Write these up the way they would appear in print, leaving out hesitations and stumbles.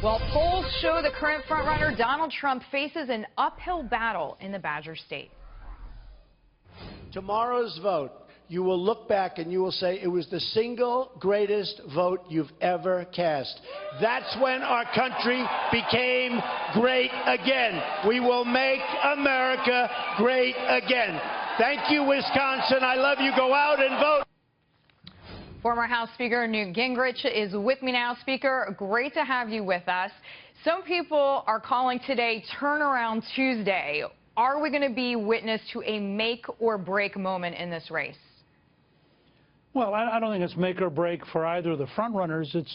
Well, polls show the current frontrunner Donald Trump faces an uphill battle in the Badger State. Tomorrow's vote, you will look back and you will say it was the single greatest vote you've ever cast. That's when our country became great again. We will make America great again. Thank you, Wisconsin. I love you. Go out and vote. Former House Speaker Newt Gingrich is with me now. Speaker, great to have you with us. Some people are calling today Turnaround Tuesday. Are we going to be witness to a make or break moment in this race? Well, I don't think it's make or break for either of the front runners. It's,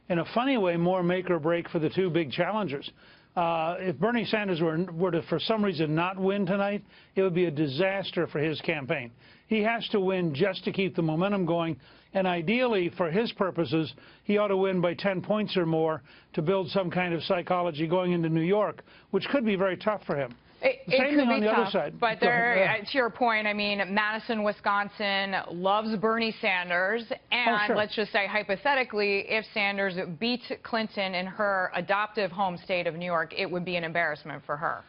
in a funny way, more make or break for the two big challengers. If Bernie Sanders were to, for some reason, not win tonight, it would be a disaster for his campaign. He has to win just to keep the momentum going. And ideally, for his purposes, he ought to win by 10 points or more to build some kind of psychology going into New York, which could be very tough for him. It could be tough, but to your point, I mean, Madison, Wisconsin loves Bernie Sanders, and let's just say hypothetically, if Sanders beats Clinton in her adoptive home state of New York, it would be an embarrassment for her.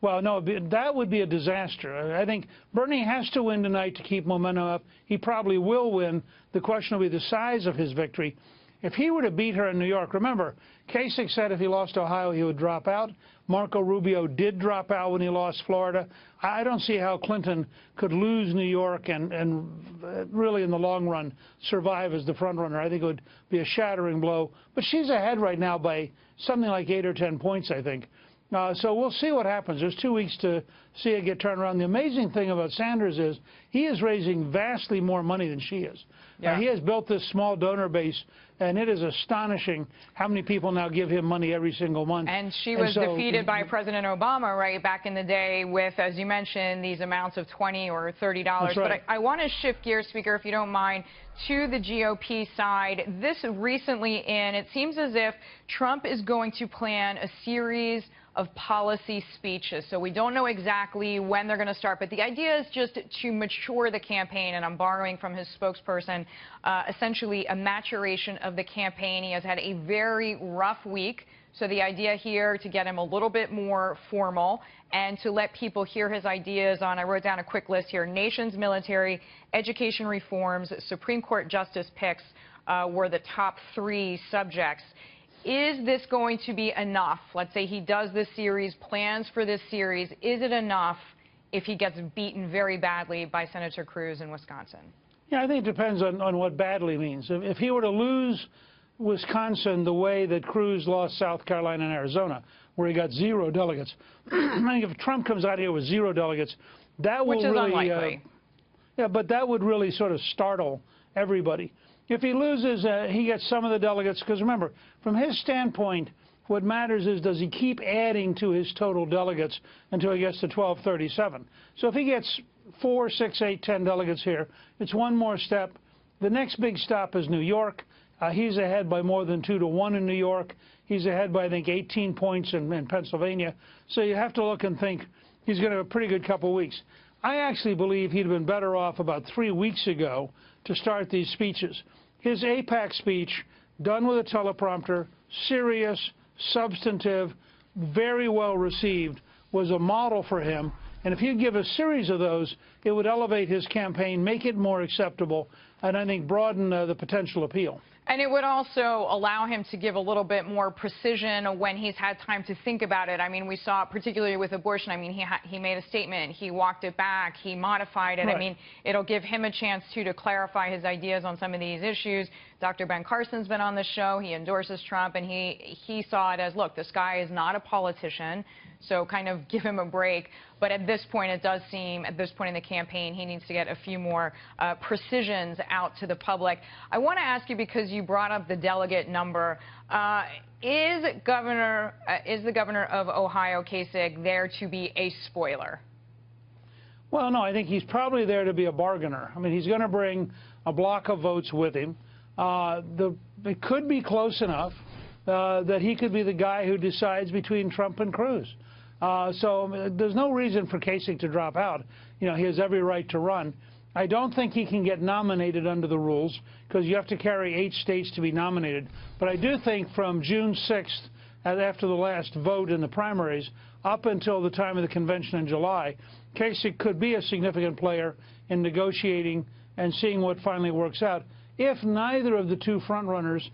Well, no, that would be a disaster. I think Bernie has to win tonight to keep momentum up. He probably will win. The question will be the size of his victory. If he were to beat her in New York, remember, Kasich said if he lost Ohio, he would drop out. Marco Rubio did drop out when he lost Florida. I don't see how Clinton could lose New York and really, in the long run, survive as the frontrunner. I think it would be a shattering blow. But she's ahead right now by something like 8 or 10 points, I think. So we'll see what happens. There's 2 weeks to see it get turned around. The amazing thing about Sanders is he is raising vastly more money than she is. He has built this small donor base, and it is astonishing how many people now give him money every single month. And she was defeated by President Obama, right, back in the day with, as you mentioned, these amounts of $20 or $30. That's right. But I want to shift gears, Speaker, if you don't mind, to the GOP side. This recently it seems as if Trump is going to plan a series of policy speeches. So we don't know exactly when they're going to start, but the idea is just to mature the campaign, and I'm borrowing from his spokesperson, essentially a maturation of the campaign. He has had a very rough week, so the idea here to get him a little bit more formal and to let people hear his ideas on, I wrote down a quick list here, nation's military, education reforms, Supreme Court justice picks were the top 3 subjects. Is this going to be enough? Let's say he does this series, plans for this series. Is it enough if he gets beaten very badly by Senator Cruz in Wisconsin? Yeah, I think it depends on what badly means. If he were to lose Wisconsin the way that Cruz lost South Carolina and Arizona, where he got 0 delegates, I think if Trump comes out here with 0 delegates, that will really... Which is unlikely. Yeah, but that would really sort of startle everybody. If he loses, he gets some of the delegates, because remember, from his standpoint, what matters is does he keep adding to his total delegates until he gets to 1237. So if he gets 4, 6, 8, 10 delegates here, it's one more step. The next big stop is New York. He's ahead by more than 2 to 1 in New York. He's ahead by, I think, 18 points in Pennsylvania. So you have to look and think he's going to have a pretty good couple weeks. I actually believe he'd have been better off about 3 weeks ago to start these speeches. His APAC speech, done with a teleprompter, serious, substantive, very well received, was a model for him. And if he'd give a series of those, it would elevate his campaign, make it more acceptable, and I think broaden the potential appeal. And it would also allow him to give a little bit more precision when he's had time to think about it. I mean, we saw, particularly with abortion, I mean, he made a statement, he walked it back, he modified it. Right. I mean, it'll give him a chance, too, to clarify his ideas on some of these issues. Dr. Ben Carson's been on the show. He endorses Trump, and he saw it as, look, this guy is not a politician, so kind of give him a break. But at this point, it does seem, at this point in the campaign, he needs to get a few more precisions out to the public. I want to ask you, because you brought up the delegate number, is the governor of Ohio, Kasich, there to be a spoiler? Well, no, I think he's probably there to be a bargainer. I mean, he's going to bring a block of votes with him. It could be close enough that he could be the guy who decides between Trump and Cruz. So there's no reason for Kasich to drop out. You know, he has every right to run. I don't think he can get nominated under the rules because you have to carry 8 states to be nominated. But I do think from June 6th after the last vote in the primaries up until the time of the convention in July, Kasich could be a significant player in negotiating and seeing what finally works out if neither of the two frontrunners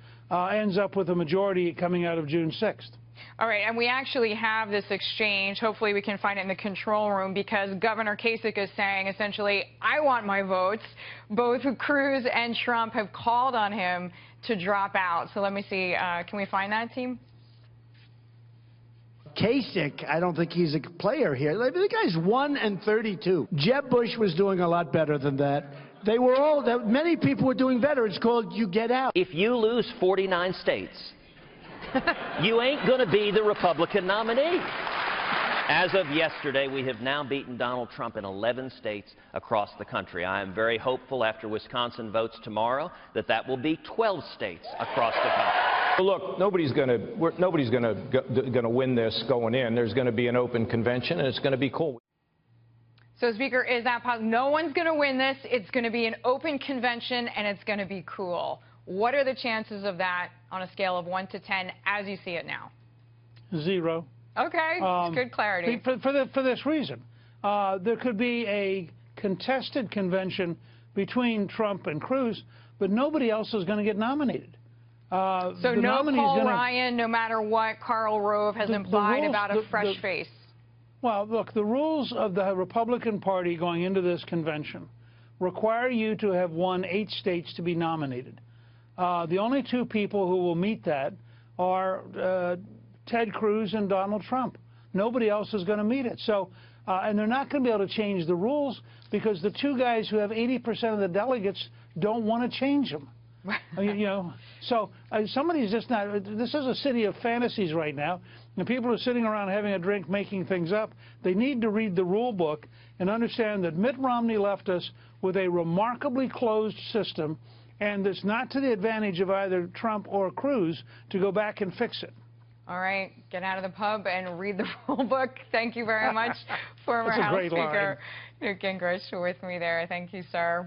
ends up with a majority coming out of June 6th. All right, and we actually have this exchange. Hopefully we can find it in the control room, because Governor Kasich is saying, essentially, I want my votes. Both Cruz and Trump have called on him to drop out. So let me see. Can we find that, team? Kasich, I don't think he's a player here. The guy's 1-32. Jeb Bush was doing a lot better than that. They were all, many people were doing better. It's called you get out. If you lose 49 states, you ain't going to be the Republican nominee. As of yesterday, we have now beaten Donald Trump in 11 states across the country. I am very hopeful after Wisconsin votes tomorrow that will be 12 states across the country. Well, look, nobody's going to win this going in. There's going to be an open convention, and it's going to be cool. So, Speaker, is that possible? No one's going to win this. It's going to be an open convention, and it's going to be cool. What are the chances of that on a scale of 1 to 10 as you see it now? 0. Okay, good clarity. For this reason, there could be a contested convention between Trump and Cruz, but nobody else is going to get nominated. So no Paul Ryan, no matter what Karl Rove has implied about a fresh face. Well, look, the rules of the Republican Party going into this convention require you to have won 8 states to be nominated. The only 2 people who will meet that are Ted Cruz and Donald Trump. Nobody else is going to meet it. So, and they're not going to be able to change the rules because the 2 guys who have 80% of the delegates don't want to change them. You know, so somebody's just not. This is a city of fantasies right now, and people are sitting around having a drink, making things up. They need to read the rule book and understand that Mitt Romney left us with a remarkably closed system, and it's not to the advantage of either Trump or Cruz to go back and fix it. All right, get out of the pub and read the rule book. Thank you very much, former House Speaker Newt Gingrich, with me there. Thank you, sir.